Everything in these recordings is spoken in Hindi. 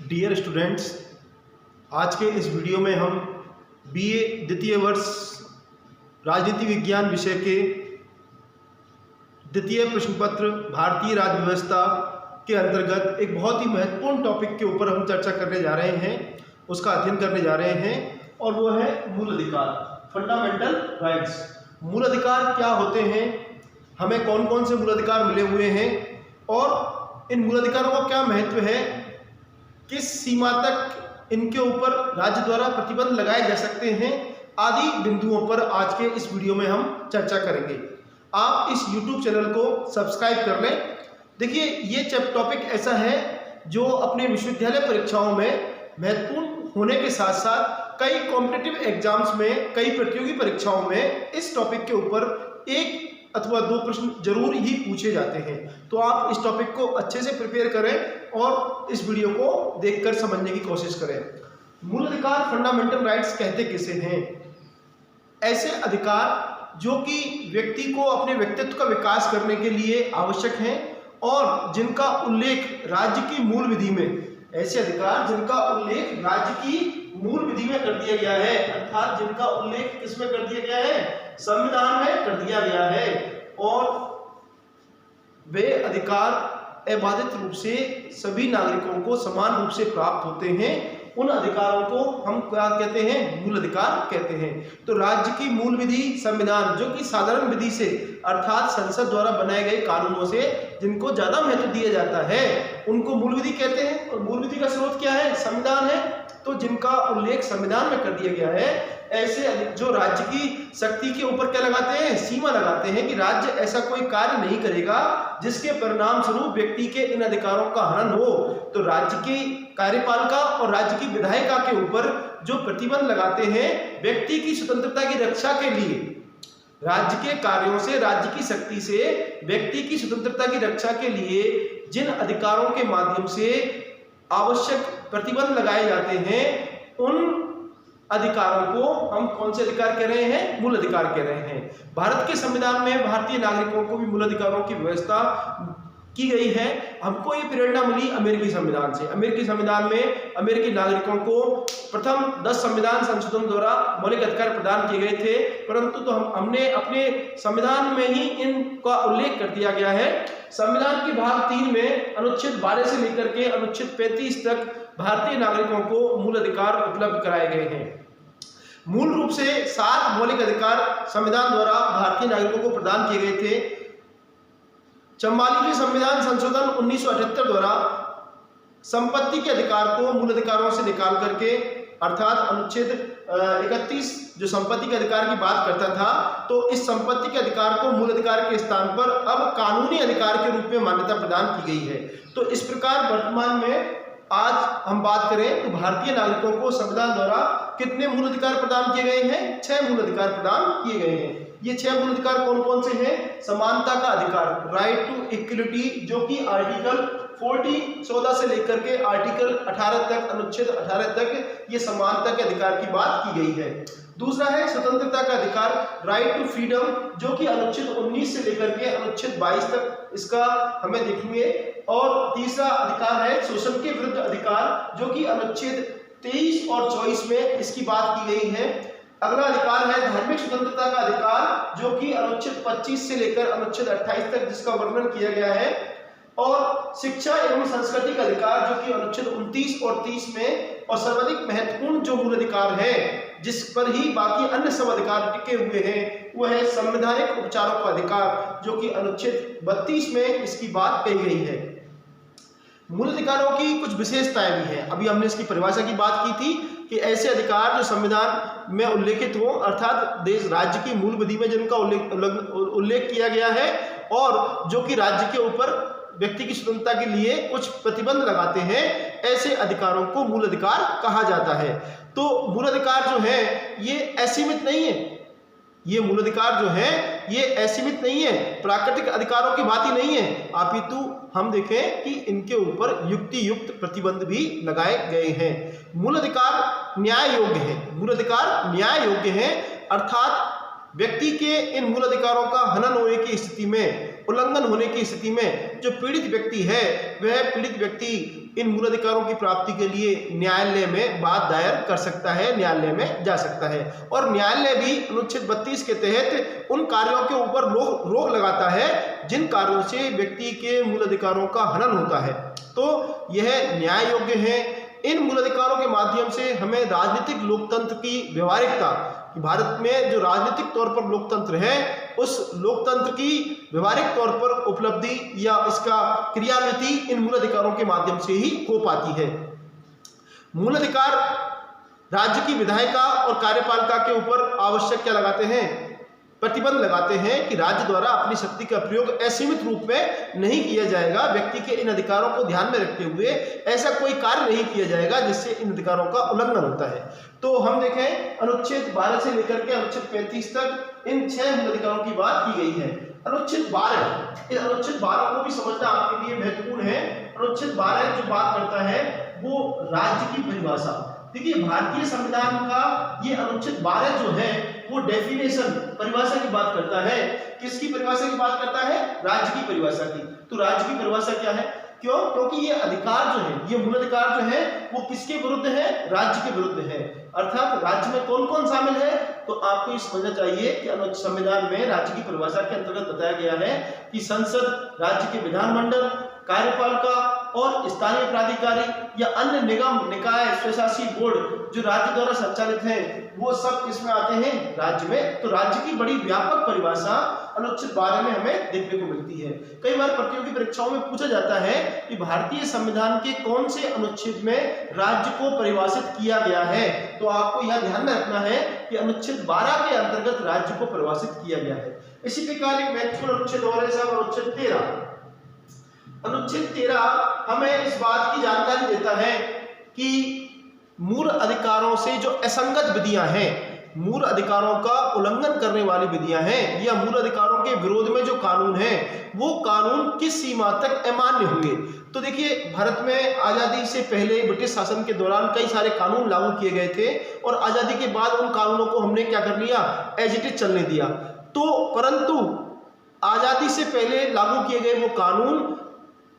डियर स्टूडेंट्स, आज के इस वीडियो में हम बीए द्वितीय वर्ष राजनीति विज्ञान विषय के द्वितीय प्रश्न पत्र भारतीय राज्य व्यवस्था के अंतर्गत एक बहुत ही महत्वपूर्ण टॉपिक के ऊपर हम चर्चा करने जा रहे हैं, उसका अध्ययन करने जा रहे हैं और वो है मूल अधिकार, फंडामेंटल राइट्स। मूल अधिकार क्या होते हैं, हमें कौन कौन से मूल अधिकार मिले हुए हैं और इन मूल अधिकारों का क्या महत्व है, किस सीमा तक इनके ऊपर राज्य द्वारा प्रतिबंध लगाए जा सकते हैं, आदि बिंदुओं पर आज के इस वीडियो में हम चर्चा करेंगे। आप इस YouTube चैनल को सब्सक्राइब कर लें। देखिए, ये टॉपिक ऐसा है जो अपने विश्वविद्यालय परीक्षाओं में महत्वपूर्ण होने के साथ साथ कई कॉम्पिटिटिव एग्जाम्स में, कई प्रतियोगी परीक्षाओं में इस टॉपिक के ऊपर एक अथवा दो प्रश्न जरूर ही पूछे जाते हैं। तो आप इस टॉपिक को अच्छे से प्रिपेयर करें और इस वीडियो को देखकर समझने की कोशिश करें। मूल अधिकार, फंडामेंटल राइट्स कहते किसे हैं? ऐसे अधिकार जो कि व्यक्ति को अपने व्यक्तित्व का विकास करने के लिए आवश्यक हैं और जिनका उल्लेख राज्य की मूल विधि में, ऐसे अधिकार जिनका उल्लेख राज्य की मूल विधि में कर दिया गया है, अर्थात जिनका उल्लेख किसमें कर दिया गया है? संविधान में कर दिया गया है। और वे अधिकार अबाधित रूप से सभी नागरिकों को समान रूप से प्राप्त होते हैं। उन अधिकारों को हम क्या कहते हैं? मूल अधिकार कहते हैं। तो राज्य की मूल विधि संविधान, जो कि साधारण विधि से अर्थात संसद द्वारा बनाए गए कानूनों से जिनको ज्यादा महत्व दिया जाता है, उनको मूल विधि कहते हैं। और मूल विधि का स्रोत क्या है? संविधान है। तो जिनका उल्लेख संविधान में कर दिया गया है, ऐसे जो राज्य की शक्ति के ऊपर क्या लगाते हैं? सीमा लगाते हैं कि राज्य ऐसा कोई कार्य नहीं करेगा जिसके परिणाम स्वरूप व्यक्ति के इन अधिकारों का हनन हो। तो राज्य की कार्यपालिका और राज्य की विधायिका के ऊपर जो प्रतिबंध लगाते हैं व्यक्ति की स्वतंत्रता की रक्षा के लिए, राज्य के कार्यों से, राज्य की शक्ति से व्यक्ति की स्वतंत्रता की रक्षा के लिए जिन अधिकारों के माध्यम से आवश्यक प्रतिबंध लगाए जाते हैं, उन अधिकारों को हम कौन से अधिकार कह रहे हैं? मूल अधिकार कह रहे हैं। भारत के संविधान में भारतीय नागरिकों को भी मूल अधिकारों की व्यवस्था की गई है। हमको ये प्रेरणा मिली अमेरिकी संविधान से। अमेरिकी संविधान में अमेरिकी नागरिकों को प्रथम 10 संविधान संशोधन द्वारा मौलिक अधिकार प्रदान किए गए थे, परंतु तो हमने अपने संविधान में ही इनका उल्लेख कर दिया गया है। संविधान के भाग 3 में अनुच्छेद 12 से लेकर के अनुच्छेद 35 तक भारतीय नागरिकों को मूल अधिकार उपलब्ध कराए गए हैं। मूल रूप से 7 मौलिक अधिकार संविधान द्वारा भारतीय नागरिकों को प्रदान किए गए थे। 44वें संविधान संशोधन 1978 द्वारा संपत्ति के अधिकार को मूल अधिकारों से निकाल करके, अर्थात अनुच्छेद 31 जो संपत्ति के अधिकार की बात करता था, तो इस संपत्ति के अधिकार को मूल अधिकार के स्थान पर अब कानूनी अधिकार के रूप में मान्यता प्रदान की गई है। तो इस प्रकार वर्तमान में आज हम बात करें तो भारतीय नागरिकों को संविधान द्वारा कितने मूल अधिकार प्रदान किए गए हैं? 6 मूल अधिकार प्रदान किए गए हैं। ये 6 मूल अधिकार कौन कौन से हैं? समानता का अधिकार, राइट टू इक्वलिटी, जो कि आर्टिकल 14 से लेकर के आर्टिकल 18 तक, अनुच्छेद 18 तक ये समानता के अधिकार की बात की गई है। दूसरा है स्वतंत्रता का अधिकार, राइट टू फ्रीडम, जो कि अनुच्छेद 19 से लेकर के अनुच्छेद 22 तक इसका हमें देखेंगे। और तीसरा अधिकार है शोषण के विरुद्ध अधिकार, जो कि अनुच्छेद 23 और 24 में इसकी बात की गई है। अगला अधिकार है धार्मिक स्वतंत्रता का अधिकार, जो कि अनुच्छेद 25 से लेकर अनुच्छेद 28 तक जिसका वर्णन किया गया है। और शिक्षा एवं संस्कृति का अधिकार, जो कि अनुच्छेद 29 और 30 में। और सर्वाधिक महत्वपूर्ण जो मूल अधिकार है, जिस पर ही बाकी अन्य सब अधिकार टिके हुए हैं, वो है संवैधानिक उपचारों का अधिकार, जो कि अनुच्छेद 32 में इसकी बात कही गई है। मूल अधिकारों की कुछ विशेषताएं भी हैं। अभी हमने इसकी परिभाषा की बात की थी कि ऐसे अधिकार जो संविधान में उल्लेखित हो, अर्थात देश राज्य की मूल विधि में जिनका उल्लेख किया गया है और जो कि राज्य के ऊपर व्यक्ति की स्वतंत्रता के लिए कुछ प्रतिबंध लगाते हैं, ऐसे अधिकारों को मूल अधिकार कहा जाता है। तो मूल अधिकार जो है ये असीमित नहीं है। ये मूल अधिकार जो है ये असीमित नहीं है, प्राकृतिक अधिकारों की भांति नहीं है, अपितु हम देखें कि इनके ऊपर युक्ति युक्त प्रतिबंध भी लगाए गए हैं। मूल अधिकार न्याय योग्य है। मूल अधिकार न्याय योग्य है, अर्थात व्यक्ति के इन मूल अधिकारों का हनन होने की स्थिति में उल्लंघन होने की स्थिति में जो पीड़ित व्यक्ति है वह पीड़ित व्यक्ति इन मूल अधिकारों की प्राप्ति के लिए न्यायालय में बात दायर कर सकता है, न्यायालय में जा सकता है। और न्यायालय भी अनुच्छेद 32 के तहत उन कार्यों के ऊपर रोक लगाता है जिन कार्यों से व्यक्ति के मूल अधिकारों का हनन होता है। तो यह न्याय योग्य है। इन मूल अधिकारों के माध्यम से हमें राजनीतिक लोकतंत्र की व्यवहारिकता, भारत में जो राजनीतिक तौर पर लोकतंत्र है उस लोकतंत्र की व्यवहारिक तौर पर उपलब्धि या इसका क्रियान्विति इन मूल अधिकारों के माध्यम से ही हो पाती है। मूल अधिकार राज्य की विधायिका और कार्यपालिका के ऊपर आवश्यक क्या लगाते हैं, प्रतिबंध लगाते हैं कि राज्य द्वारा अपनी शक्ति का प्रयोग असीमित रूप में नहीं किया जाएगा। व्यक्ति के इन अधिकारों को ध्यान में रखते हुए ऐसा कोई कार्य नहीं किया जाएगा जिससे इन अधिकारों का उल्लंघन होता है। तो हम देखें अनुच्छेद 12 से लेकर के अनुच्छेद 35 तक इन 6 मूल अधिकारों की बात की गई है। अनुच्छेद 12, इस अनुच्छेद 12 को भी समझना आपके लिए महत्वपूर्ण है। अनुच्छेद 12 जो बात करता है वो राज्य की परिभाषा। देखिए भारतीय संविधान का ये अनुच्छेद 12 जो है वो डेफिनेशन, परिभाषा की बात करता है। किसकी परिभाषा की बात करता है? राज्य की परिभाषा की। तो राज्य की परिभाषा क्या है? क्यों? क्योंकि ये अधिकार जो है, ये मूल अधिकार जो है वो किसके विरुद्ध है? राज्य के विरुद्ध है। अर्थात राज्य में कौन कौन शामिल है? तो आपको ये समझना चाहिए कि संविधान में राज्य की परिभाषा के अंतर्गत बताया गया है कि संसद, राज्य के विधानमंडल, कार्यपालिका और स्थानीय प्राधिकारी या अन्य निगम, निकाय, स्वशासी बोर्ड जो राज्य द्वारा संचालित हैं वो सब किसमें आते हैं? राज्य में। तो राज्य की बड़ी व्यापक परिभाषा अनुच्छेद 12 में हमें देखने को मिलती है। कई बार प्रतियोगी परीक्षाओं में पूछा जाता है कि भारतीय संविधान के कौन से अनुच्छेद में राज्य को परिभाषित किया गया है। तो आपको यह ध्यान में रखना है कि अनुच्छेद 12 के अंतर्गत राज्य को परिभाषित किया गया है। इसी प्रकार एक महत्वपूर्ण अनुच्छेद और है साहब अनुच्छेद 13। अनुच्छेद 13 हमें इस बात की जानकारी देता है कि मूल अधिकारों से जो असंगत विधियां हैं, मूल अधिकारों का उल्लंघन करने वाली विधियां हैं या मूल अधिकारों के विरोध में जो कानून है वो कानून किस सीमा तक अमान्य होंगे। तो देखिए भारत में आज़ादी से पहले ब्रिटिश शासन के दौरान कई सारे कानून लागू किए गए थे और आज़ादी के बाद उन कानूनों को हमने क्या कर लिया? एज इट इज चलने दिया। तो परंतु आज़ादी से पहले लागू किए गए वो कानून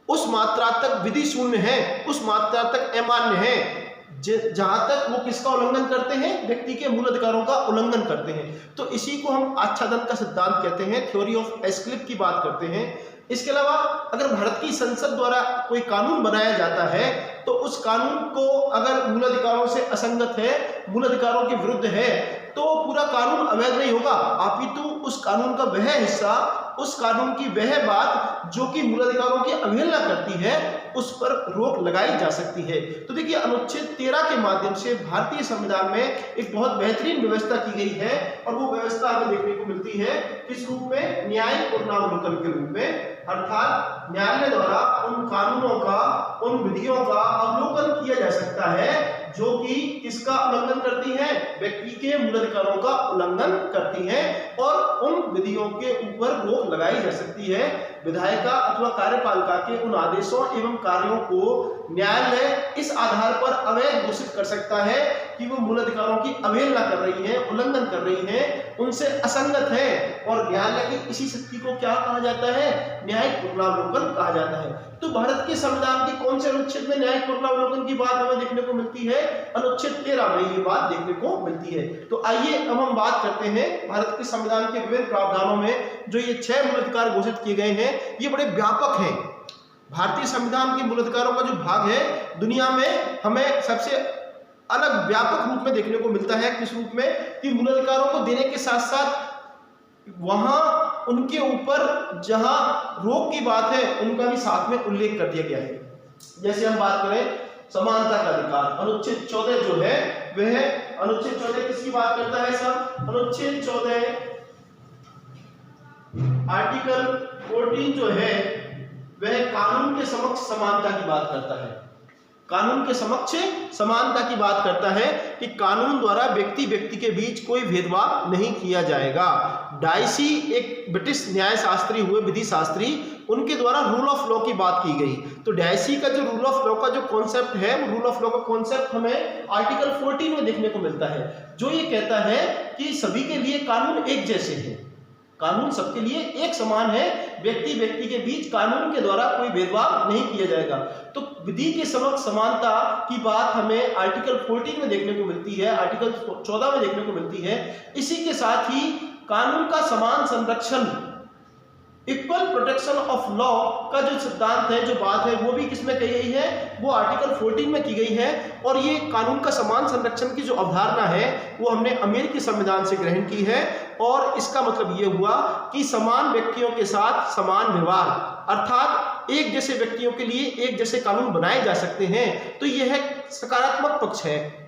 उस मात्रा तक विधि शून्य है, उस मात्रा तक अमान्य है जहां तक वो किसका उल्लंघन करते हैं? व्यक्ति के मूल अधिकारों का उल्लंघन करते हैं। तो इसी को हम आच्छादन का सिद्धांत कहते हैं, थ्योरी ऑफ एस्क्लिप की बात करते हैं। इसके अलावा अगर भारत की संसद द्वारा कोई कानून बनाया जाता है तो उस कानून को अगर मूल अधिकारों से असंगत है, मूल अधिकारों के विरुद्ध है तो पूरा कानून अवैध नहीं होगा, अपितु उस कानून का वह हिस्सा, उस कानून की वह बात जो कि मूल अधिकारों की अवहेलना करती है उस पर रोक लगाई जा सकती है। तो देखिए अनुच्छेद 13 के माध्यम से भारतीय संविधान में एक बहुत बेहतरीन व्यवस्था की गई है और वो व्यवस्था हमें देखने को मिलती है किस रूप में? न्यायिक पुनरावलोकन के रूप में। अर्थात न्यायालय द्वारा उन कानूनों का, उन विधियों का अवलोकन किया जा सकता है जो कि किसका उल्लंघन करती है? व्यक्ति के मूल अधिकारों का उल्लंघन करती है और उन विधियों के ऊपर रोक लगाई जा सकती है। विधायिका अथवा कार्यपालिका के उन आदेशों एवं कार्यों को न्यायालय इस आधार पर अवैध घोषित कर सकता है कि वो मूल अधिकारों की अवहेलना कर रही है, उल्लंघन कर रही है, उनसे असंगत है और न्यायालय की इसी शक्ति को क्या कहा जाता है? न्यायिक पुनरावलोकन कहा जाता है। तो भारत के संविधान के कौन से अनुच्छेद में न्यायिक पुनरावलोकन की बात हमें देखने को मिलती है? अनुच्छेद 13 में ये बात देखने को मिलती है। तो आइए अब हम बात करते हैं भारत के संविधान के विभिन्न प्रावधानों में जो ये 6 मूल अधिकार घोषित किए गए हैं ये बड़े व्यापक हैं। भारतीय संविधान के मूल अधिकारों का जो भाग है दुनिया में हमें सबसे अलग व्यापक रूप में देखने को मिलता है। किस रूप में? कि मूल अधिकारों को देने के साथ साथ वहां उनके ऊपर जहां रोक की बात है उनका भी साथ में उल्लेख कर दिया गया है। जैसे हम बात करें समानता का अधिकार, अनुच्छेद 14 जो है वह अनुच्छेद 14 किसकी बात करता है सर? अनुच्छेद 14 आर्टिकल 14 जो है वह कानून के समक्ष समानता की बात करता है। कानून के समक्ष समानता की बात करता है कि कानून द्वारा व्यक्ति व्यक्ति के बीच कोई भेदभाव नहीं किया जाएगा। डाइसी एक ब्रिटिश न्याय शास्त्री हुए, विधि शास्त्री, उनके द्वारा रूल ऑफ लॉ की बात की गई। तो डाइसी का जो रूल ऑफ लॉ का जो कॉन्सेप्ट है, वो रूल ऑफ लॉ का कॉन्सेप्ट हमें आर्टिकल 14 में देखने को मिलता है जो ये कहता है कि सभी के लिए कानून एक जैसे हैं। कानून सबके लिए एक समान है, व्यक्ति व्यक्ति के बीच कानून के द्वारा कोई भेदभाव नहीं किया जाएगा। तो विधि के समक्ष समानता की बात हमें आर्टिकल 14 में देखने को मिलती है, आर्टिकल 14 में देखने को मिलती है। इसी के साथ ही कानून का समान संरक्षण, इक्वल प्रोटेक्शन ऑफ लॉ का जो सिद्धांत है, जो बात है, वो भी किसमें कही गई है, वो आर्टिकल 14 में की गई है। और ये कानून का समान संरक्षण की जो अवधारणा है वो हमने अमेरिकी संविधान से ग्रहण की है। और इसका मतलब ये हुआ कि समान व्यक्तियों के साथ समान व्यवहार, अर्थात एक जैसे व्यक्तियों के लिए एक जैसे कानून बनाए जा सकते हैं। तो यह सकारात्मक पक्ष है,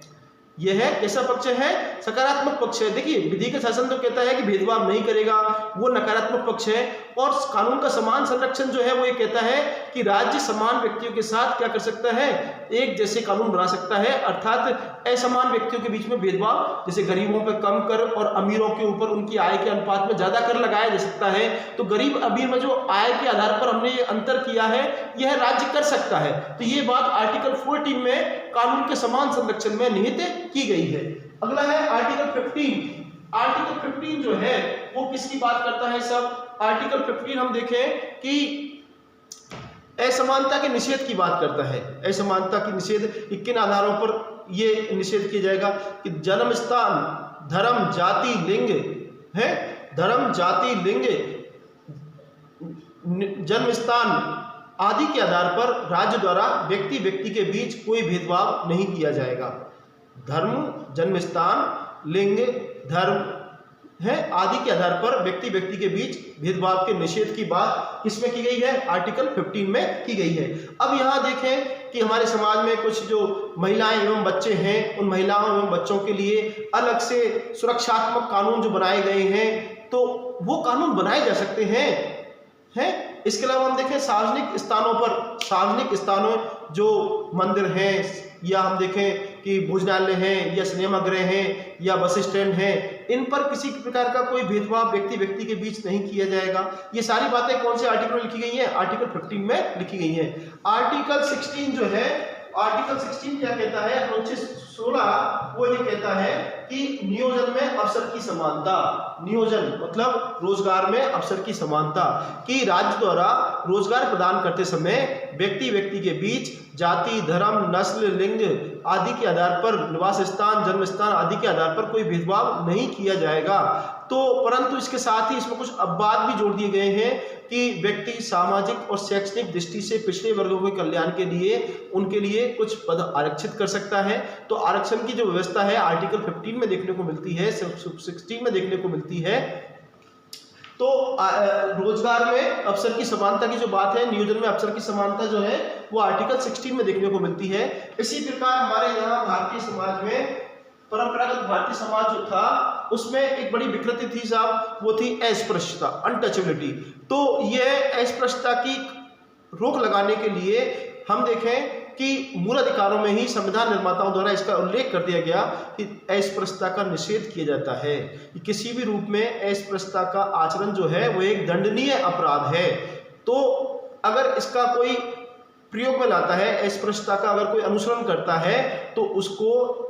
यह कैसा पक्ष है, सकारात्मक पक्ष है। देखिए विधि का शासन तो कहता है कि भेदभाव नहीं करेगा, वो नकारात्मक पक्ष है। और कानून का समान संरक्षण जो है वो ये कहता है कि राज्य समान व्यक्तियों के साथ क्या कर सकता है, एक जैसे कानून बना सकता है, अर्थात असमान व्यक्तियों के बीच में भेदभाव, जैसे गरीबों पर कम कर और अमीरों के ऊपर उनकी आय के अनुपात में ज्यादा कर लगाया जा सकता है। तो गरीब अमीर में जो आय के आधार पर हमने ये अंतर किया है, यह राज्य कर सकता है। तो ये बात आर्टिकल 14 में कानून के समान संरक्षण में निहित की गई है। अगला है आर्टिकल 15। आर्टिकल 15 जो है वो किसकी बात करता है सब, आर्टिकल 15 हम देखें कि असमानता के निषेध की बात करता है। असमानता की निषेध किन आधारों पर ये निषेध किया जाएगा कि जन्म स्थान, धर्म, जाति, लिंग है, धर्म, जाति, लिंग, जन्म स्थान आदि के आधार पर राज्य द्वारा व्यक्ति व्यक्ति के बीच कोई भेदभाव नहीं किया जाएगा। धर्म, जन्म स्थान, लिंग, धर्म है आदि के आधार पर व्यक्ति व्यक्ति के बीच भेदभाव के निषेध की बात किसमें की गई है, आर्टिकल 15 में की गई है। अब यहाँ देखें कि हमारे समाज में कुछ जो महिलाएं एवं बच्चे हैं, उन महिलाओं एवं बच्चों के लिए अलग से सुरक्षात्मक कानून जो बनाए गए हैं, तो वो कानून बनाए जा सकते हैं। इसके अलावा हम देखें सार्वजनिक स्थानों पर, सार्वजनिक स्थानों जो मंदिर हैं, या हम देखें कि भोजनालय हैं, या सिनेमागृह हैं, या बस स्टैंड हैं, इन पर किसी प्रकार का कोई भेदभाव व्यक्ति व्यक्ति के बीच नहीं किया जाएगा। ये सारी बातें कौन से आर्टिकल में लिखी गई हैं, आर्टिकल 15 में लिखी गई हैं। आर्टिकल 16 जो है, आर्टिकल 16 क्या कहता है, अनुच्छेद 16 वो ये कहता है कि नियोजन में अवसर की समानता, नियोजन मतलब रोजगार में अवसर की समानता, कि राज्य द्वारा रोजगार प्रदान करते समय व्यक्ति व्यक्ति के बीच जाति, धर्म, नस्ल, लिंग आदि के आधार पर, निवास स्थान, जन्म स्थान आदि के आधार पर कोई भेदभाव नहीं किया जाएगा। तो परंतु इसके साथ ही इसमें कुछ अपवाद भी जोड़ दिए गए हैं कि व्यक्ति सामाजिक और शैक्षणिक दृष्टि से पिछड़े वर्गों के कल्याण के लिए उनके लिए कुछ पद आरक्षित कर सकता है। तो आरक्षण की जो व्यवस्था है आर्टिकल 15 में देखने को मिलती है, 16 में देखने को मिलती है। तो रोजगार में अवसर की समानता की जो बात है, नियोजन में अवसर की समानता जो है वो आर्टिकल 16 में देखने को मिलती है। इसी प्रकार हमारे यहाँ भारतीय समाज में, परंपरागत भारतीय समाज जो था उसमें एक बड़ी विकृति थी साहब, वो थी अस्पृश्यता, अनटचेबिलिटी। तो यह अस्पृश्यता की रोक लगाने के लिए हम देखें कि मूल अधिकारों में ही संविधान निर्माताओं द्वारा इसका उल्लेख कर दिया गया कि अस्पृश्यता का निषेध किया जाता है, कि किसी भी रूप में अस्पृश्यता का आचरण जो है वो एक दंडनीय अपराध है। तो अगर इसका कोई प्रयोग में लाता है, अस्पृश्यता का अगर कोई अनुसरण करता है तो उसको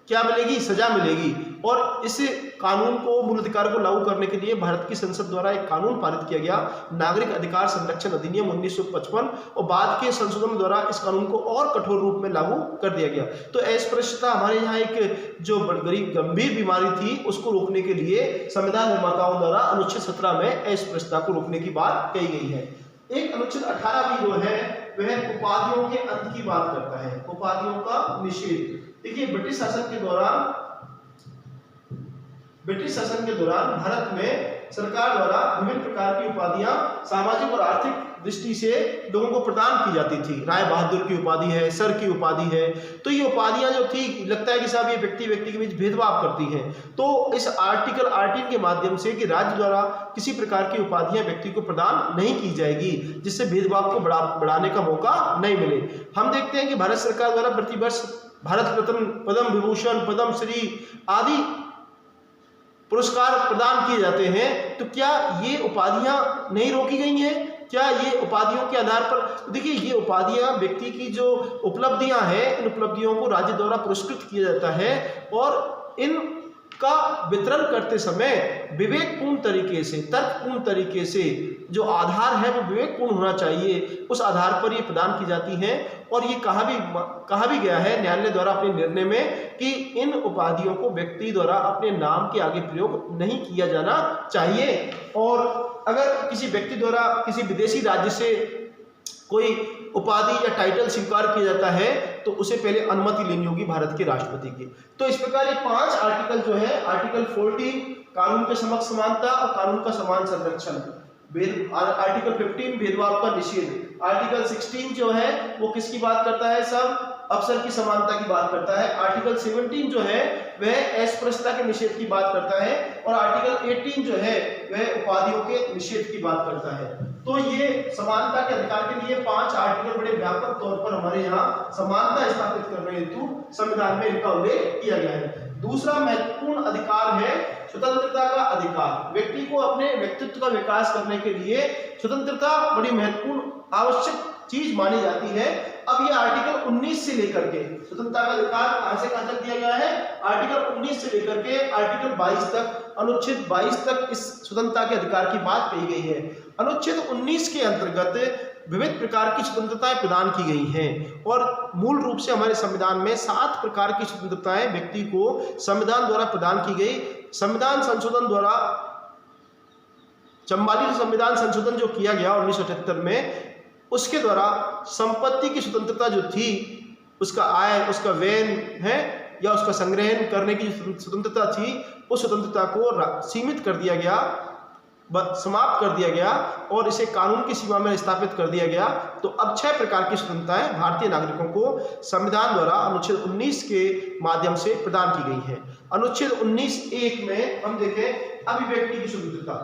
क्या मिलेगी, सजा मिलेगी। और इस कानून को, मूल अधिकार को लागू करने के लिए भारत की संसद द्वारा एक कानून पारित किया गया, नागरिक अधिकार संरक्षण अधिनियम 1955, और बाद के संशोधन द्वारा इस कानून को और कठोर रूप में लागू कर दिया गया। तो अस्पृश्यता हमारे यहाँ एक जो गरीब गंभीर बीमारी थी उसको रोकने के लिए संविधान निर्माताओं द्वारा अनुच्छेद 17 में अस्पृश्यता को रोकने की बात कही गई है। एक अनुच्छेद 18 भी जो है वह उपाधियों के अंत की बात करता है, उपाधियों का निषेध। देखिए ब्रिटिश शासन के दौरान भारत में सरकार द्वारा विभिन्न प्रकार की उपाधियां सामाजिक और आर्थिक दृष्टि से लोगों को प्रदान की जाती थी। राय बहादुर की उपाधि है, सर की उपाधि है। तो ये उपाधियां जो थी, लगता है कि साहब ये व्यक्ति व्यक्ति के बीच भेदभाव करती हैं। तो इस आर्टिकल 18 के माध्यम से कि राज्य द्वारा किसी प्रकार की उपाधियां व्यक्ति को प्रदान नहीं की जाएगी जिससे भेदभाव को बढ़ाने का मौका नहीं मिले। हम देखते हैं कि भारत सरकार द्वारा प्रतिवर्ष भारत रत्न, पद्म विभूषण, पद्म श्री आदि पुरस्कार प्रदान किए जाते हैं। तो क्या ये उपाधियां नहीं रोकी गई हैं? क्या ये उपाधियों के आधार पर, देखिए ये उपाधियां व्यक्ति की जो उपलब्धियां हैं, इन उपलब्धियों को राज्य द्वारा पुरस्कृत किया जाता है और इन का वितरण करते समय विवेकपूर्ण तरीके से, तर्कपूर्ण तरीके से, जो आधार है वो विवेकपूर्ण होना चाहिए, उस आधार पर ये प्रदान की जाती है। और ये कहा भी गया है न्यायालय द्वारा अपने निर्णय में कि इन उपाधियों को व्यक्ति द्वारा अपने नाम के आगे प्रयोग नहीं किया जाना चाहिए। और अगर किसी व्यक्ति द्वारा किसी विदेशी राज्य से कोई उपाधि या टाइटल स्वीकार किया जाता है तो उसे पहले अनुमति लेनी होगी भारत के राष्ट्रपति की। तो इस प्रकार ये 5 आर्टिकल जो है, आर्टिकल 14 कानून के समक्ष समानता और कानून का समान संरक्षण, आर्टिकल 15 भेदभाव का निषेध, आर्टिकल 16 जो है वो किसकी बात करता है, सब अवसर की समानता की बात करता है, आर्टिकल 17 जो है वह अस्पृश्यता के निषेध की बात करता है, और आर्टिकल 18 जो है वह उपाधियों के निषेध की बात करता है। तो ये समानता के अधिकार के लिए 5 आर्टिकल बड़े व्यापक तौर पर हमारे यहाँ समानता स्थापित करने हेतु संविधान में इनका उल्लेख किया गया है। दूसरा महत्वपूर्ण अधिकार है स्वतंत्रता का अधिकार। व्यक्ति को अपने व्यक्तित्व का विकास करने के लिए स्वतंत्रता बड़ी महत्वपूर्ण आवश्यक चीज मानी जाती है। अब ये आर्टिकल 19 से लेकर के स्वतंत्रता का अधिकार कहां से कहां तक दिया गया है, आर्टिकल 19 से लेकर के आर्टिकल 22 तक, अनुच्छेद 22 तक इस स्वतंत्रता के अधिकार की बात कही गई है। अनुच्छेद 19 के अंतर्गत विविध प्रकार की स्वतंत्रताएं प्रदान की गई हैं और मूल रूप से हमारे संविधान में 7 प्रकार की स्वतंत्रताएं व्यक्ति को संविधान द्वारा प्रदान की गई। संविधान संशोधन द्वारा 44 संविधान संशोधन जो किया गया 1978 में, उसके द्वारा संपत्ति की स्वतंत्रता जो थी, उसका आय, उसका व्यय है या उसका संग्रहण करने की स्वतंत्रता थी, उस स्वतंत्रता को सीमित कर दिया गया, समाप्त कर दिया गया और इसे कानून की सीमा में स्थापित कर दिया गया। तो अब 6 प्रकार की स्वतंत्रताएं भारतीय नागरिकों को संविधान द्वारा अनुच्छेद 19 के माध्यम से प्रदान की गई है। अनुच्छेद 19(1) में हम देखें अभिव्यक्ति की स्वतंत्रता।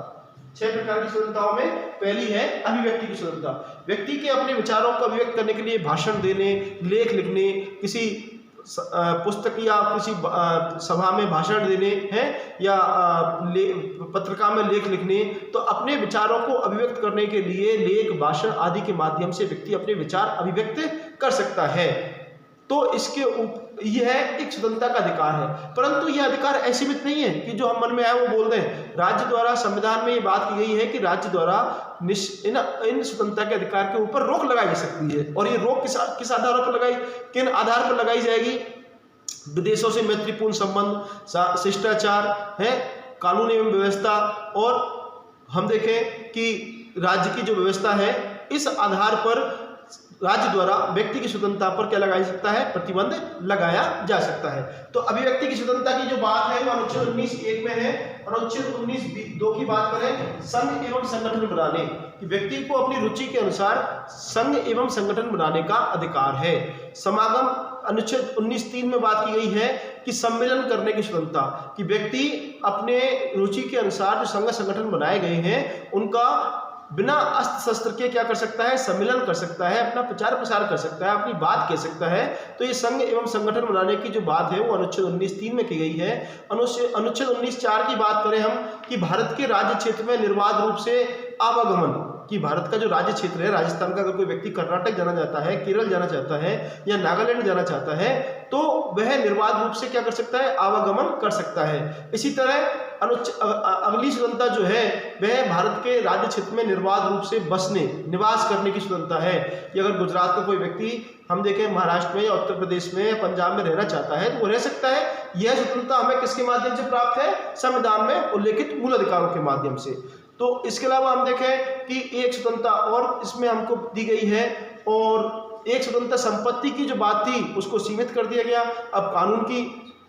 6 प्रकार की स्वतंत्रताओं में पहली है अभिव्यक्ति की स्वतंत्रता। व्यक्ति के अपने विचारों को अभिव्यक्त करने के लिए भाषण देने, लेख लिखने, किसी पुस्तक या किसी सभा में भाषण देने हैं या पत्रिका में लेख लिखने, तो अपने विचारों को अभिव्यक्त करने के लिए लेख, भाषण आदि के माध्यम से व्यक्ति अपने विचार अभिव्यक्त कर सकता है। तो इसके यह एक स्वतंत्रता का अधिकार है, परंतु यह अधिकार ऐसी भी नहीं है कि जो हम मन में आए वो बोल दें। राज्य द्वारा संविधान में ये बात की गई है कि राज्य द्वारा इन स्वतंत्रता के अधिकार के ऊपर रोक लगाई जा सकती है। और ये रोक किस आधार पर लगाई, किन आधार पर लगाई जाएगी? विदेशों से मैत्रीपूर्ण संबंध, शिष्टाचार है, कानून एवं व्यवस्था, और हम देखें कि राज्य की जो व्यवस्था है इस आधार पर राज्य द्वारा व्यक्ति की स्वतंत्रता पर क्या लगाया जा सकता है, प्रतिबंध लगाया जा सकता है। तो अभिव्यक्ति की स्वतंत्रता की जो बात है वो अनुच्छेद 19(1) में है। अनुच्छेद 19(2) की बात करें, संघ एवं संगठन बनाने, कि व्यक्ति को अपनी रुचि के अनुसार संघ एवं संगठन बनाने का अधिकार है। समागम, अनुच्छेद 19(3) में बात की गई है कि सम्मेलन करने की स्वतंत्रता, कि व्यक्ति अपने रुचि के अनुसार जो संघ संगठन बनाए गए हैं उनका बिना अस्त्र शस्त्र के क्या कर सकता है, सम्मेलन कर सकता है, अपना प्रचार प्रसार कर सकता है, अपनी बात कह सकता है। तो ये संघ एवं संगठन बनाने की जो बात है वो अनुच्छेद 19(3) में की गई है। अनुच्छेद 19(4) की बात करें हम कि भारत के राज्य क्षेत्र में निर्बाध रूप से आवागमन, कि भारत का जो राज्य क्षेत्र है, राजस्थान का अगर कोई व्यक्ति कर्नाटक जाना चाहता है, केरल जाना चाहता है या नागालैंड जाना चाहता है तो वह निर्बाध रूप से क्या कर सकता है, आवागमन कर सकता है। इसी तरह अगली स्वतंत्रता जो है वह भारत के राज्य क्षेत्र में निर्बाध रूप से बसने, निवास करने की स्वतंत्रता है। कि अगर गुजरात का कोई व्यक्ति हम देखें महाराष्ट्र में या उत्तर प्रदेश में या पंजाब में रहना चाहता है तो वो रह सकता है। यह स्वतंत्रता हमें किसके माध्यम से प्राप्त है, संविधान में उल्लेखित मूल अधिकारों के माध्यम से। तो इसके अलावा हम देखें कि एक स्वतंत्रता और इसमें हमको दी गई है, और एक स्वतंत्रता संपत्ति की जो बात थी उसको सीमित कर दिया गया। अब कानून की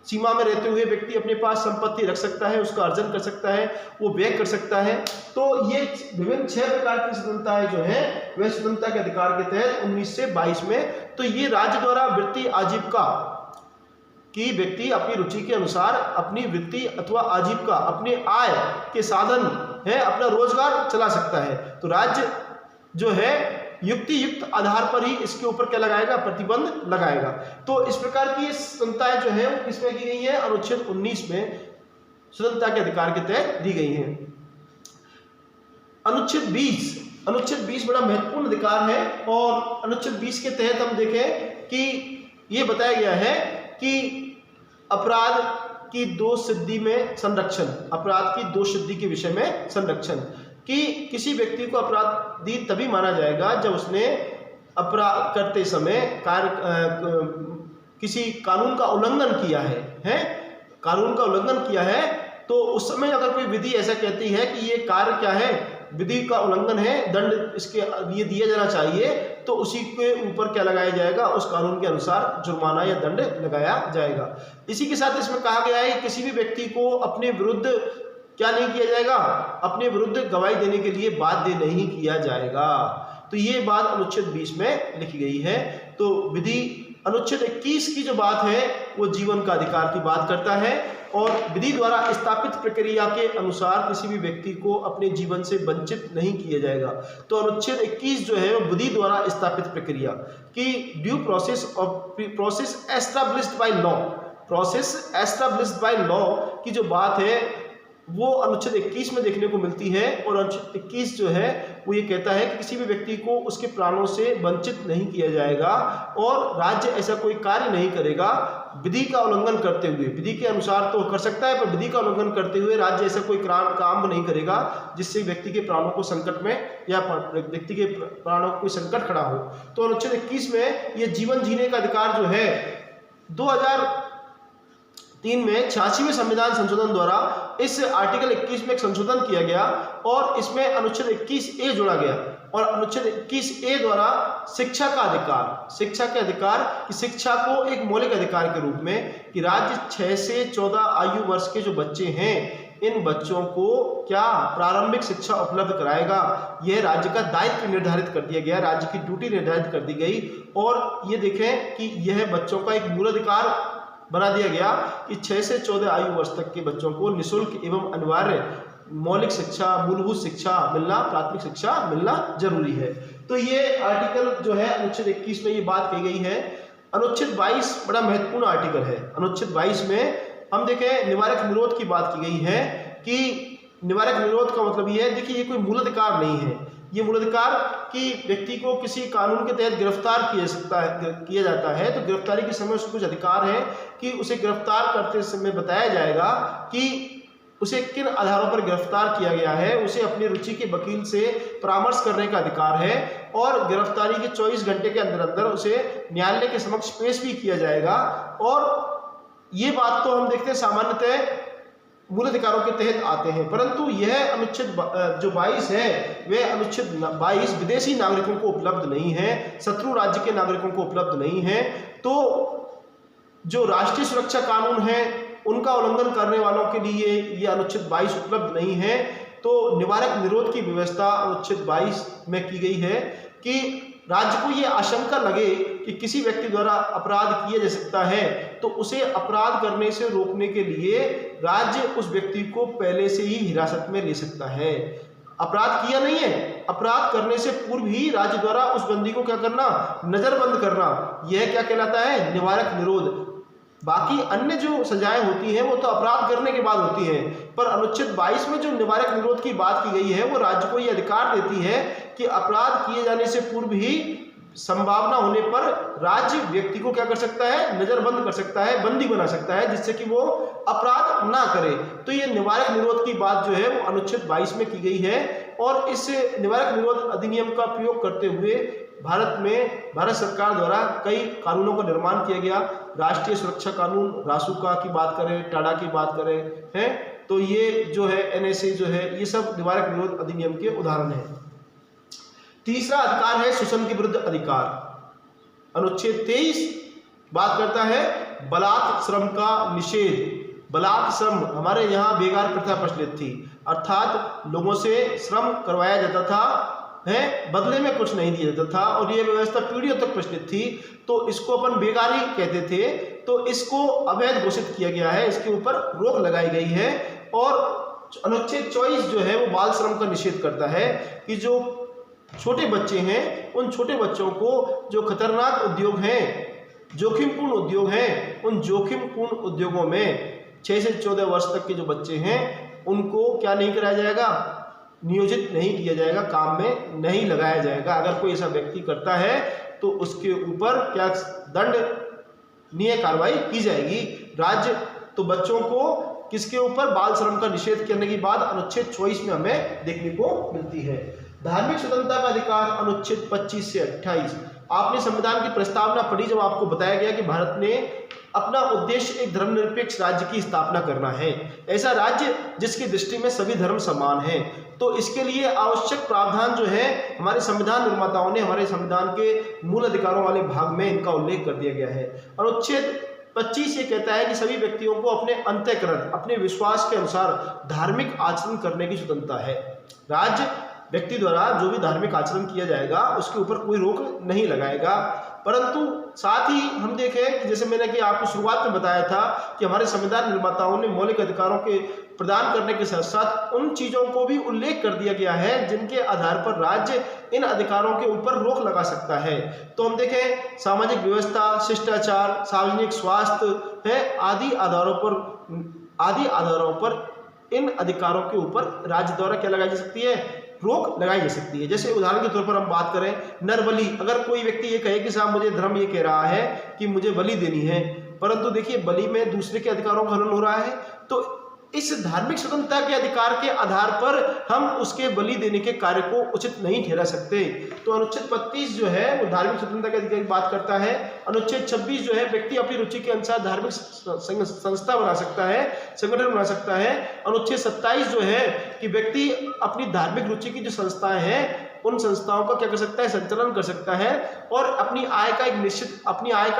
सीमा में रहते हुए व्यक्ति अपने पास संपत्ति रख सकता है, उसका अर्जन कर सकता है, वो व्यय कर सकता है। तो ये विभिन्न 6 प्रकार की स्वतंत्रताएं जो हैं वह स्वतंत्रता के अधिकार के तहत 19 से 22 में, तो ये राज्य द्वारा वृत्ति आजीविका कि व्यक्ति अपनी रुचि के अनुसार अपनी वृत्ति अथवा आजीविका, अपने आय के साधन है, अपना रोजगार चला सकता है। तो राज्य जो है युक्ति आधार पर ही इसके ऊपर क्या लगाएगा, प्रतिबंध लगाएगा। तो इस प्रकार की स्वतंत्रताएं जो है वो किसमें की गई है, अनुच्छेद 19 में स्वतंत्रता के अधिकार के तहत दी गई है। अनुच्छेद 20 बड़ा महत्वपूर्ण अधिकार है, और अनुच्छेद 20 के तहत हम देखें कि ये बताया गया है कि अपराध की दोष सिद्धि में संरक्षण, अपराध की दोष सिद्धि के विषय में संरक्षण, कि किसी व्यक्ति को अपराधी तभी माना जाएगा जब उसने अपराध करते समय किसी कानून का उल्लंघन किया है, कानून का उल्लंघन किया है, तो उस समय अगर कोई विधि ऐसा कहती है कि ये कार्य क्या है, विधि का उल्लंघन है, दंड इसके लिए दिया जाना चाहिए, तो उसी के ऊपर क्या लगाया जाएगा, उस कानून के अनुसार जुर्माना या दंड लगाया जाएगा। इसी के साथ इसमें कहा गया है कि किसी भी व्यक्ति को अपने विरुद्ध क्या नहीं किया जाएगा, अपने विरुद्ध गवाही देने के लिए बाध्य नहीं किया जाएगा। तो ये बात अनुच्छेद 20 में लिखी गई है। तो विधि अनुच्छेद 21 की जो बात है वो जीवन का अधिकार की बात करता है, और विधि द्वारा स्थापित प्रक्रिया के अनुसार किसी भी व्यक्ति को अपने जीवन से वंचित नहीं किया जाएगा। तो अनुच्छेद 21 जो है वो विधि द्वारा स्थापित प्रक्रिया की due process established by law, process established by law की जो बात है वो अनुच्छेद 21 में देखने को मिलती है। और अनुच्छेद 21 जो है वो ये कहता है कि किसी भी व्यक्ति को उसके प्राणों से वंचित नहीं किया जाएगा, और राज्य ऐसा कोई कार्य नहीं करेगा विधि का उल्लंघन करते हुए। विधि के अनुसार तो कर सकता है, पर विधि का उल्लंघन करते हुए राज्य ऐसा कोई काम नहीं करेगा जिससे व्यक्ति के प्राणों को संकट में या व्यक्ति के प्राणों को कोई संकट खड़ा हो। तो अनुच्छेद 21 में ये जीवन जीने का अधिकार जो है 2003 में 86वें संविधान संशोधन द्वारा इस आर्टिकल 21 में एक संशोधन किया गया, और इसमें अनुच्छेद 21A जोड़ा गया। और अनुच्छेद 21A द्वारा शिक्षा का अधिकार, शिक्षा के अधिकार की शिक्षा को एक मौलिक अधिकार के रूप में कि राज्य 6 से 14 आयु वर्ष के जो बच्चे हैं इन बच्चों को क्या प्रारंभिक शिक्षा उपलब्ध कराएगा, यह राज्य का दायित्व निर्धारित कर दिया गया, राज्य की ड्यूटी निर्धारित कर दी गई। और ये देखें कि यह बच्चों का एक मूल अधिकार बना दिया गया कि 6 से 14 आयु वर्ष तक के बच्चों को निःशुल्क एवं अनिवार्य मौलिक शिक्षा, मूलभूत शिक्षा मिलना, प्राथमिक शिक्षा मिलना जरूरी है। तो ये आर्टिकल जो है अनुच्छेद 21 में ये बात कही गई है। अनुच्छेद 22 बड़ा महत्वपूर्ण आर्टिकल है। अनुच्छेद 22 में हम देखें निवारक निरोध की बात की गई है कि निवारक निरोध का मतलब ये है, देखिए ये कोई मूलाधिकार नहीं है, ये मूलाधिकार कि व्यक्ति को किसी कानून के तहत गिरफ्तार किया जाता है, तो गिरफ्तारी के समय उसको कुछ अधिकार है कि उसे गिरफ्तार करते समय बताया जाएगा कि उसे किन आधारों पर गिरफ्तार किया गया है, उसे अपनी रुचि के वकील से परामर्श करने का अधिकार है, और गिरफ्तारी के 24 घंटे के अंदर अंदर उसे न्यायालय के समक्ष पेश भी किया जाएगा। और ये बात तो हम देखते हैं सामान्यतः मूल अधिकारों के तहत आते हैं, परंतु यह अनुच्छेद जो 22 है वह अनुच्छेद 22 विदेशी नागरिकों को उपलब्ध नहीं है, शत्रु राज्य के नागरिकों को उपलब्ध नहीं है। तो जो राष्ट्रीय सुरक्षा कानून है उनका उल्लंघन करने वालों के लिए यह अनुच्छेद 22 उपलब्ध नहीं है। तो निवारक निरोध की व्यवस्था अनुच्छेद 22 में की गई है कि राज्य को यह आशंका लगे कि किसी व्यक्ति द्वारा अपराध किया जा सकता है, तो उसे अपराध करने से रोकने के लिए राज्य उस व्यक्ति को पहले से ही हिरासत में ले सकता है। अपराध किया नहीं है, अपराध करने से पूर्व ही राज्य द्वारा उस बंदी को क्या करना, नजरबंद करना, यह क्या कहलाता है, निवारक निरोध। बाकी अन्य जो सजाएं होती हैं वो तो अपराध करने के बाद होती हैं, पर अनुच्छेद 22 में जो निवारक निरोध की बात की गई है वो राज्य को ये अधिकार देती है कि अपराध किए जाने से पूर्व ही संभावना होने पर राज्य व्यक्ति को क्या कर सकता है, नजरबंद कर सकता है, बंदी बना सकता है, जिससे कि वो अपराध ना करे। तो ये निवारक निरोध की बात जो है वो अनुच्छेद 22 में की गई है। और इस निवारक निरोध अधिनियम का प्रयोग करते हुए भारत में भारत सरकार द्वारा कई कानूनों का निर्माण किया गया। राष्ट्रीय सुरक्षा कानून, रासुका की बात करें, टाडा की बात करें, हैं, तो ये जो है NSA जो है, ये सब निवारक निरोध अधिनियम के उदाहरण हैं। तीसरा अधिकार है शोषण के विरुद्ध अधिकार। अनुच्छेद 23 बात करता है बलात् श्रम का निषेध। बलात् श्रम हमारे यहाँ बेगार प्रथा प्रचलित थी, अर्थात लोगों से श्रम करवाया जाता था, है, बदले में कुछ नहीं दिया जाता था, और ये व्यवस्था पीढ़ियों तक प्रचलित थी। तो इसको अपन बेगारी कहते थे, तो इसको अवैध घोषित किया गया है, इसके ऊपर रोक लगाई गई है। और अनुच्छेद 24 जो है वो बाल श्रम का निषेध करता है कि जो छोटे बच्चे हैं उन छोटे बच्चों को जो खतरनाक उद्योग हैं, जोखिमपूर्ण उद्योग हैं, उन जोखिमपूर्ण उद्योगों में 6 से 14 वर्ष तक के जो बच्चे हैं उनको क्या नहीं कराया जाएगा, नियोजित नहीं किया जाएगा, काम में नहीं लगाया जाएगा। अगर कोई ऐसा व्यक्ति करता है तो उसके ऊपर क्या दंडनीय कार्रवाई की जाएगी। राज्य तो बच्चों को किसके ऊपर, बाल श्रम का निषेध करने की बात अनुच्छेद 24 में हमें देखने को मिलती है। धार्मिक स्वतंत्रता का अधिकार अनुच्छेद 25 से 28। आपने संविधान की प्रस्तावना पढ़ी जब आपको बताया गया कि भारत ने अपना उद्देश्य एक धर्मनिरपेक्ष राज्य की स्थापना करना है, ऐसा राज्य जिसकी दृष्टि में सभी धर्म समान हैं। तो इसके लिए आवश्यक प्रावधान जो है हमारे संविधान निर्माताओं ने हमारे संविधान के मूल अधिकारों वाले भाग में इनका उल्लेख कर दिया गया है। अनुच्छेद 25 ये कहता है कि सभी व्यक्तियों को अपने अंतःकरण, अपने विश्वास के अनुसार धार्मिक आचरण करने की स्वतंत्रता है। राज्य व्यक्ति द्वारा जो भी धार्मिक आचरण किया जाएगा उसके ऊपर कोई रोक नहीं लगाएगा। परंतु साथ ही हम देखें कि जैसे मैंने कि आपको शुरुआत में बताया था कि हमारे संविधान निर्माताओं ने मौलिक अधिकारों के प्रदान करने के साथ साथ उन चीज़ों को भी उल्लेख कर दिया गया है जिनके आधार पर राज्य इन अधिकारों के ऊपर रोक लगा सकता है। तो हम देखें सामाजिक व्यवस्था, शिष्टाचार, सार्वजनिक स्वास्थ्य है आदि आधारों पर इन अधिकारों के ऊपर राज्य द्वारा क्या लगाई जा सकती है, रोक लगाई जा सकती है। जैसे उदाहरण के तौर पर हम बात करें नरबली, अगर कोई व्यक्ति ये कहे कि साहब मुझे धर्म ये कह रहा है कि मुझे बलि देनी है, परंतु देखिए बलि में दूसरे के अधिकारों का हनन हो रहा है, तो इस धार्मिक स्वतंत्रता के अधिकार के आधार पर हम उसके बलि देने के कार्य को उचित नहीं ठहरा सकते। तो अनुच्छेद 25 जो है वो धार्मिक स्वतंत्रता के अधिकार की बात करता है। अनुच्छेद 26 जो है व्यक्ति अपनी रुचि के अनुसार धार्मिक संस्था बना सकता है, संगठन बना सकता है। अनुच्छेद 27 जो है कि व्यक्ति अपनी धार्मिक रुचि की जो संस्थाएं हैं उन संस्थाओं का क्या कर सकता है, संचालन कर सकता है और अपनी आय का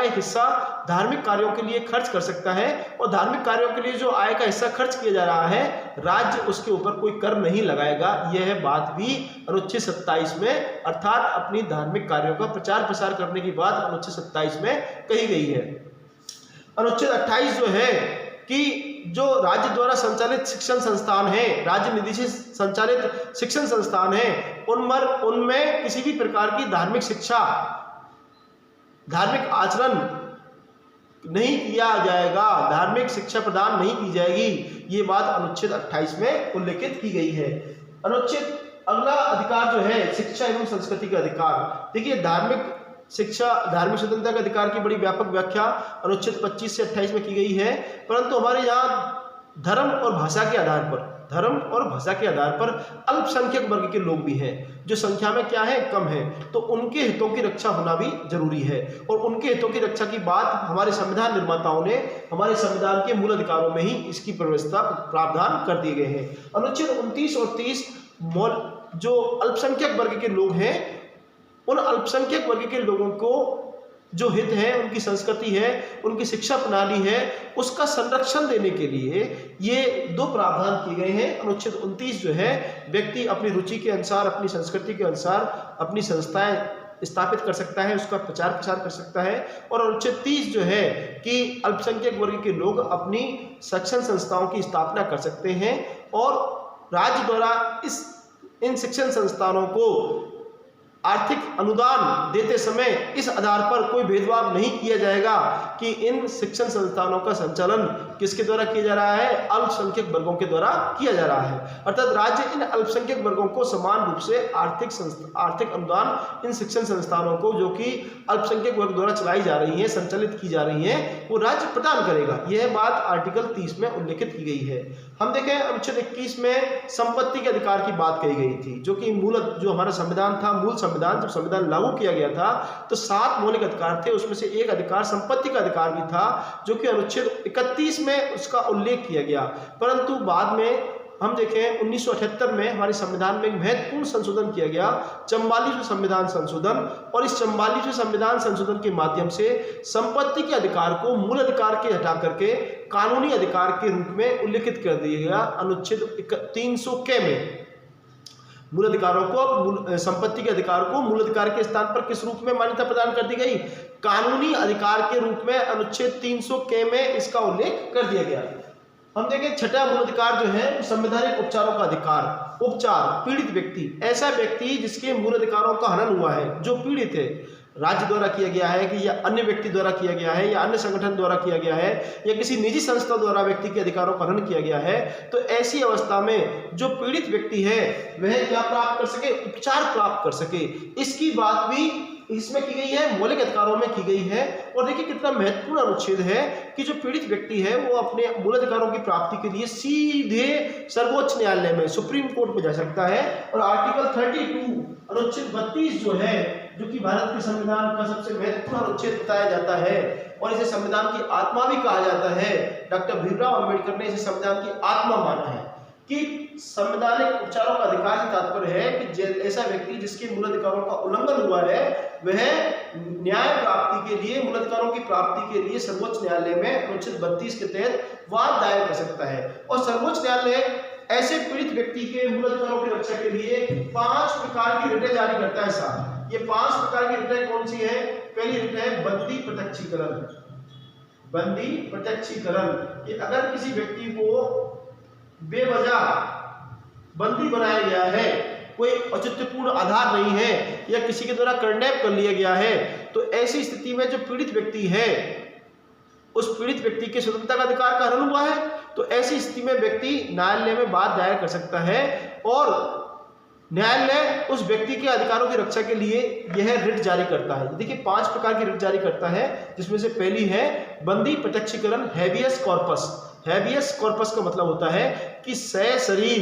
एक हिस्सा धार्मिक कार्यों के लिए खर्च कर सकता है। और धार्मिक कार्यों के लिए जो आय का हिस्सा खर्च किया जा रहा है राज्य उसके ऊपर कोई कर नहीं लगाएगा। यह बात भी अनुच्छेद 27 में, अर्थात अपनी धार्मिक कार्यों का प्रचार प्रसार करने की बात अनुच्छेद 27 में कही गई है। अनुच्छेद 28 जो है कि जो राज्य द्वारा संचालित शिक्षण संस्थान है, राज्य निधि से संचालित शिक्षण संस्थान है, उनमें किसी भी प्रकार की धार्मिक शिक्षा, धार्मिक आचरण नहीं किया जाएगा, धार्मिक शिक्षा प्रदान नहीं की जाएगी। ये बात अनुच्छेद 28 में उल्लेखित की गई है। अनुच्छेद अगला अधिकार जो है शिक्षा एवं संस्कृति का अधिकार। देखिए धार्मिक स्वतंत्रता के अधिकार की बड़ी व्यापक व्याख्या अनुच्छेद 25 से 28 में की गई है, परंतु हमारे यहाँ धर्म और भाषा के आधार पर अल्पसंख्यक वर्ग के लोग भी हैं जो संख्या में क्या है, कम है, तो उनके हितों की रक्षा होना भी जरूरी है। और उनके हितों की रक्षा की बात हमारे संविधान निर्माताओं ने हमारे संविधान के मूल अधिकारों में ही इसकी व्यवस्था प्रावधान कर दिए गए हैं। अनुच्छेद 29 और 30 जो अल्पसंख्यक वर्ग के लोग हैं उन अल्पसंख्यक वर्ग के लोगों को जो हित है, उनकी संस्कृति है, उनकी शिक्षा प्रणाली है, उसका संरक्षण देने के लिए ये दो प्रावधान किए गए हैं। अनुच्छेद 29 जो है व्यक्ति अपनी रुचि के अनुसार, अपनी संस्कृति के अनुसार अपनी संस्थाएं स्थापित कर सकता है, उसका प्रचार प्रसार कर सकता है। और अनुच्छेद 30 जो है कि अल्पसंख्यक वर्ग के लोग अपनी शिक्षण संस्थाओं की स्थापना कर सकते हैं और राज्य द्वारा इन शिक्षण संस्थानों को आर्थिक अनुदान देते समय इस आधार पर कोई भेदभाव नहीं किया जाएगा कि इन शिक्षण संस्थानों का संचालन किसके द्वारा किया जा रहा है, अल्पसंख्यक वर्गों के द्वारा किया जा रहा है। अर्थात राज्य इन अल्पसंख्यक वर्गों को समान रूप से आर्थिक अनुदान इन शिक्षण संस्थानों को जो कि अल्पसंख्यक वर्ग द्वारा चलाई जा रही है, संचालित की जा रही है, वो राज्य प्रदान करेगा। यह बात आर्टिकल 30 में उल्लेखित की गई है। हम देखें अनुच्छेद 21 में संपत्ति के अधिकार की बात कही गई थी, जो कि जो हमारा संविधान था, मूल संविधान, जब संविधान लागू किया गया था तो 7 मौलिक अधिकार थे, उसमें से एक अधिकार संपत्ति का अधिकार भी था जो कि अनुच्छेद 31 में उसका उल्लेख किया गया। परंतु बाद में हम देखें 1978 में हमारे संविधान में एक महत्वपूर्ण संशोधन किया गया, 44वें संविधान संशोधन। और इस 44वें संविधान संशोधन के माध्यम से संपत्ति के अधिकार को मूल अधिकार के हटा करके कानूनी अधिकार के रूप में उल्लेखित कर दिया गया। अनुच्छेद 300 के में मूल अधिकारों को, संपत्ति के अधिकार को मूल अधिकार के स्थान पर किस रूप में मान्यता प्रदान कर दी गई, कानूनी अधिकार के रूप में अनुच्छेद 300 के में इसका उल्लेख कर दिया गया। हम देखें छठा मूल अधिकार जो है संवैधानिक उपचारों का अधिकार। उपचार, पीड़ित व्यक्ति, ऐसा व्यक्ति जिसके मूल अधिकारों का हनन हुआ है, जो पीड़ित है, राज्य द्वारा किया गया है कि या अन्य व्यक्ति द्वारा किया गया है या अन्य संगठन द्वारा किया गया है या किसी निजी संस्था द्वारा व्यक्ति के अधिकारों का हनन किया गया है, तो ऐसी अवस्था में जो पीड़ित व्यक्ति है वह क्या प्राप्त कर सके, उपचार प्राप्त कर सके। इसकी बात भी इसमें की गई है, मौलिक अधिकारों में की गई है। और देखिए कितना महत्वपूर्ण अनुच्छेद है कि जो पीड़ित व्यक्ति है वो अपने मूल अधिकारों की प्राप्ति के लिए सीधे सर्वोच्च न्यायालय में, सुप्रीम कोर्ट में जा सकता है। और आर्टिकल 32 अनुच्छेद 32 जो है, जो कि भारत के संविधान का सबसे महत्वपूर्ण अनुच्छेद बताया जाता है और इसे संविधान की आत्मा भी कहा जाता है। डॉक्टर भीमराव अंबेडकर ने इसे संविधान की आत्मा माना है कि संवैधानिक उपचारों का अधिकार से तात्पर्य है कि ऐसा व्यक्ति जिसके मूल अधिकारों का उल्लंघन हुआ है वह न्याय प्राप्ति के लिए, मूल अधिकारों की प्राप्ति के लिए सर्वोच्च न्यायालय में अनुच्छेद 32 के तहत वाद दायर कर सकता है। और सर्वोच्च न्यायालय ऐसे पीड़ित व्यक्ति के मूल अधिकारों की रक्षा के लिए 5 प्रकार की रिटें जारी करता है साहब। ये 5 प्रकार की रिटें कौन सी है? पहली रिट है बंदी प्रत्यक्षीकरण। बंदी प्रत्यक्षीकरण, ये अगर किसी व्यक्ति को बेवजह बंदी बनाया गया है, कोई औचित्यपूर्ण आधार नहीं है या किसी के द्वारा किडनैप कर लिया गया है, तो ऐसी स्थिति में जो पीड़ित व्यक्ति है उस पीड़ित व्यक्ति के स्वतंत्रता का अधिकार का हनन हुआ है, तो ऐसी स्थिति में व्यक्ति न्यायालय में बात दायर कर सकता है और न्यायालय उस व्यक्ति के अधिकारों की रक्षा के लिए यह रिट जारी करता है। देखिए 5 प्रकार की रिट जारी करता है, जिसमें से पहली है बंदी प्रत्यक्षीकरण, हैबियस कॉर्पस। हैबियस कॉर्पस का मतलब होता है कि सशरीर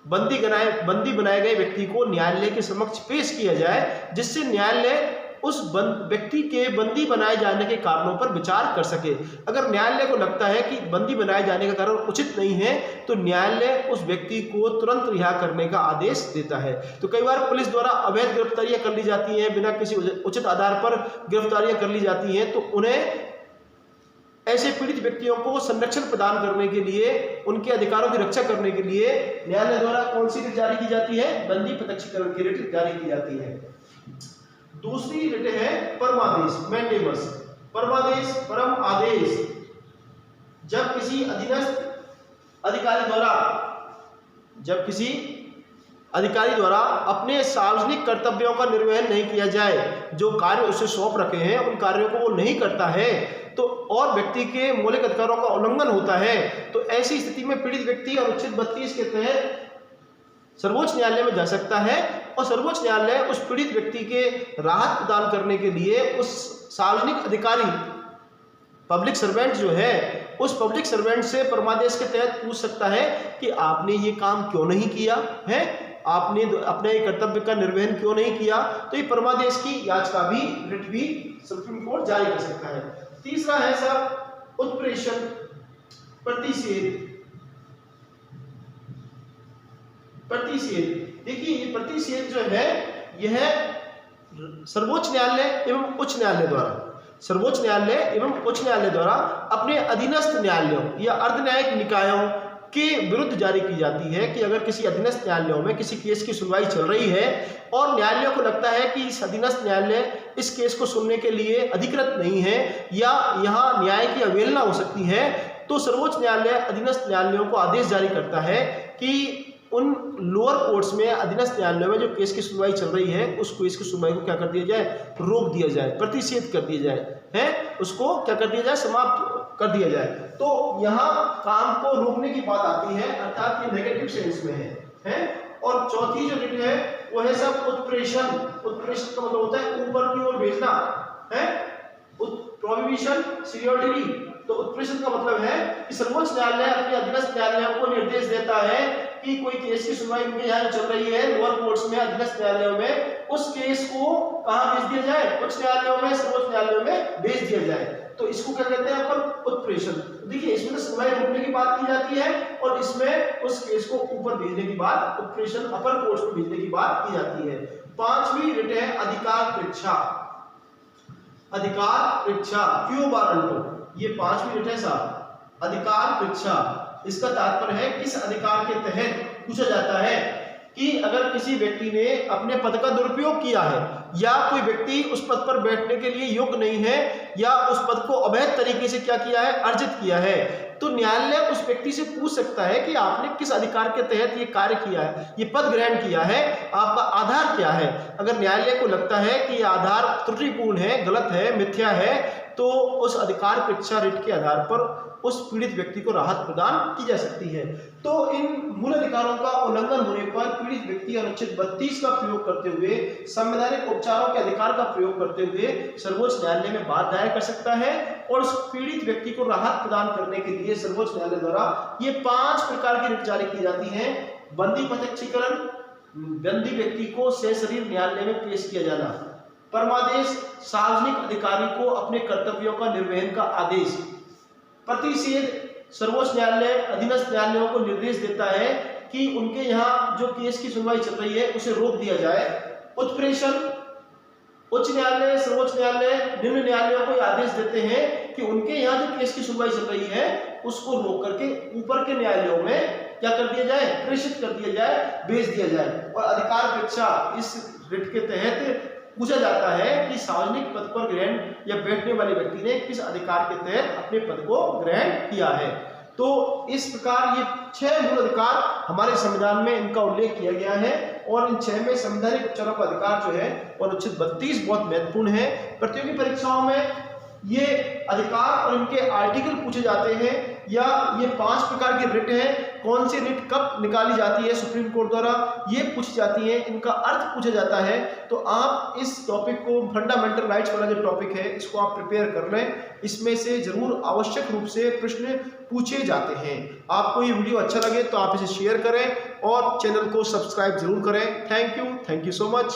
बंदी बनाए गए व्यक्ति को न्यायालय के समक्ष पेश किया जाए, जिससे न्यायालय उस व्यक्ति के बंदी बनाए जाने के कारणों पर विचार कर सके। अगर न्यायालय को लगता है कि बंदी बनाए जाने का कारण उचित नहीं है तो न्यायालय उस व्यक्ति को तुरंत रिहा करने का आदेश देता है। तो कई बार पुलिस द्वारा अवैध गिरफ्तारियां कर ली जाती हैं, बिना किसी उचित आधार पर गिरफ्तारियां कर ली जाती हैं, तो उन्हें ऐसे पीड़ित व्यक्तियों को संरक्षण प्रदान करने के लिए, उनके अधिकारों की रक्षा करने के लिए न्यायालय द्वारा कौन सी रिट जारी की जाती है? बंदी प्रत्यक्षीकरण की रिट जारी की जाती है। दूसरी रिट है परमादेश, मैंडेमस। परमादेश, परम आदेश, जब किसी अधिकारी द्वारा अपने सार्वजनिक कर्तव्यों का निर्वहन नहीं किया जाए, जो कार्य उसे सौंप रखे हैं उन कार्यों को वो नहीं करता है, तो और व्यक्ति के मौलिक अधिकारों का उल्लंघन होता है, तो ऐसी स्थिति में पीड़ित व्यक्ति अनुच्छेद 32 के तहत सर्वोच्च न्यायालय में जा सकता है और सर्वोच्च न्यायालय उस पीड़ित व्यक्ति के राहत प्रदान करने के लिए उस सार्वजनिक अधिकारी, पब्लिक सर्वेंट जो है, उस पब्लिक सर्वेंट से परमादेश के तहत पूछ सकता है कि आपने ये काम क्यों नहीं किया है, आपने अपने कर्तव्य का निर्वहन क्यों नहीं किया। तो ये परमादेश की याचिका भी, रिट भी सुप्रीम कोर्ट जारी कर सकता है। तीसरा है सर उत्प्रेषण प्रतिषेध। देखिए ये प्रतिषेध जो है यह सर्वोच्च न्यायालय एवं उच्च न्यायालय द्वारा अपने अधीनस्थ न्यायालयों या अर्ध न्यायिक निकायों के विरुद्ध जारी की जाती है कि अगर किसी अधीनस्थ न्यायालयों में किसी केस की सुनवाई चल रही है और न्यायालयों को लगता है कि इस अधीनस्थ न्यायालय इस केस को सुनने के लिए अधिकृत नहीं है या यहाँ न्याय की अवहेलना हो सकती है, तो सर्वोच्च न्यायालय अधीनस्थ न्यायालयों को आदेश जारी करता है कि उन लोअर कोर्ट्स में, अधीनस्थ न्यायालयों में जो केस की सुनवाई चल रही है उस केस की सुनवाई को क्या कर दिया जाए? रोक दिया जाए, प्रतिषेध कर दिया जाए, है उसको क्या कर दिया जाए? समाप्त कर दिया जाए। तो यहाँ काम को रोकने की बात आती है, अर्थात ये नेगेटिव सेंस में है। और चौथी जो रिट है वो है सब उत्प्रेषण। उत्प्रेषण का मतलब होता है ऊपर की ओर भेजना, है प्रोहिबिशन सीरियसली। तो उत्प्रेषण का मतलब है कि सर्वोच्च न्यायालय अपने अधीनस्थ न्यायालयों को निर्देश देता है कि कोई केस की सुनवाई उनके यहाँ चल रही है लोअर कोर्ट्स में, अधीनस्थ न्यायालयों में, उस केस को कहाँ भेज दिया जाए? उच्च न्यायालयों में, सर्वोच्च न्यायालयों में भेज दिया जाए। तो इसको क्या कहते हैं अपन? उत्प्रेषण। देखिए इसमें तो सुनवाई रोकने की बात की जाती है और इसमें उस केस को ऊपर भेजने की बात, उत्प्रेषण अपर कोर्ट्स में भेजने की बात की जाती है। पांचवी रिट है अधिकार परीक्षा। अधिकार परीक्षा, क्यों वारंटो, ये पांचवी रिट है साहब। अधिकार परीक्षा, इसका तात्पर्य है किस अधिकार के तहत पूछा जाता है कि अगर किसी व्यक्ति ने अपने पद का दुरुपयोग किया है या कोई व्यक्ति उस पद पर बैठने के लिए योग्य नहीं है या उस पद को अवैध तरीके से क्या किया है? अर्जित किया है, तो न्यायालय उस व्यक्ति से पूछ सकता है कि आपने किस अधिकार के तहत ये कार्य किया है, ये पद ग्रहण किया है, आपका आधार क्या है। अगर न्यायालय को लगता है कि ये आधार त्रुटिपूर्ण है, गलत है, मिथ्या है, तो उस अधिकार पेक्षा रिट के आधार पर उस पीड़ित व्यक्ति को राहत प्रदान की जा सकती है। तो इन मूल अधिकारों का उल्लंघन होने पर पीड़ित व्यक्ति अनुच्छेद 32 का प्रयोग करते हुए, संवैधानिक उपचारों के अधिकार का प्रयोग करते हुए सर्वोच्च न्यायालय में बात दायर कर सकता है और उस पीड़ित व्यक्ति को राहत प्रदान करने के लिए सर्वोच्च न्यायालय द्वारा ये 5 प्रकार की रिट जारी की जाती हैं। बंदी प्रत्यक्षीकरण, बंदी व्यक्ति को सशरीर न्यायालय में पेश किया जाना, परमादेश, सार्वजनिक अधिकारी को अपने कर्तव्यों का निर्वहन का आदेश, प्रतिषेध, सर्वोच्च न्यायालय अधीनस्थ न्यायालयों को निर्देश देता है कि उनके यहाँ जो केस की सुनवाई चल रही है उसे रोक दिया जाए, उत्प्रेषण, उच्च न्यायालय सर्वोच्च न्यायालय निम्न न्यायालयों को आदेश देते हैं कि उनके यहाँ जो केस की सुनवाई चल रही है उसको रोक करके ऊपर के न्यायालयों में क्या कर दिया जाए, प्रेषित कर दिया जाए, भेज दिया जाए। और अधिकार पेक्षा इस रिट के तहत पूछा जाता है कि सार्वजनिक पद पर ग्रहण या बैठने वाले व्यक्ति ने किस अधिकार के तहत अपने पद को ग्रहण किया है। तो इस प्रकार ये 6 मूल अधिकार हमारे संविधान में इनका उल्लेख किया गया है और इन 6 में संवैधानिक उपचारों का अधिकार जो है और अनुच्छेद 32 बहुत महत्वपूर्ण है। प्रतियोगी परीक्षाओं में ये अधिकार और इनके आर्टिकल पूछे जाते हैं या ये 5 प्रकार की रिट है, कौन सी रिट कब निकाली जाती है सुप्रीम कोर्ट द्वारा ये पूछी जाती है, इनका अर्थ पूछा जाता है। तो आप इस टॉपिक को फंडामेंटल राइट्स वाला जो टॉपिक है इसको आप प्रिपेयर कर लें, इसमें से जरूर आवश्यक रूप से प्रश्न पूछे जाते हैं। आपको ये वीडियो अच्छा लगे तो आप इसे शेयर करें और चैनल को सब्सक्राइब जरूर करें। Thank you so much.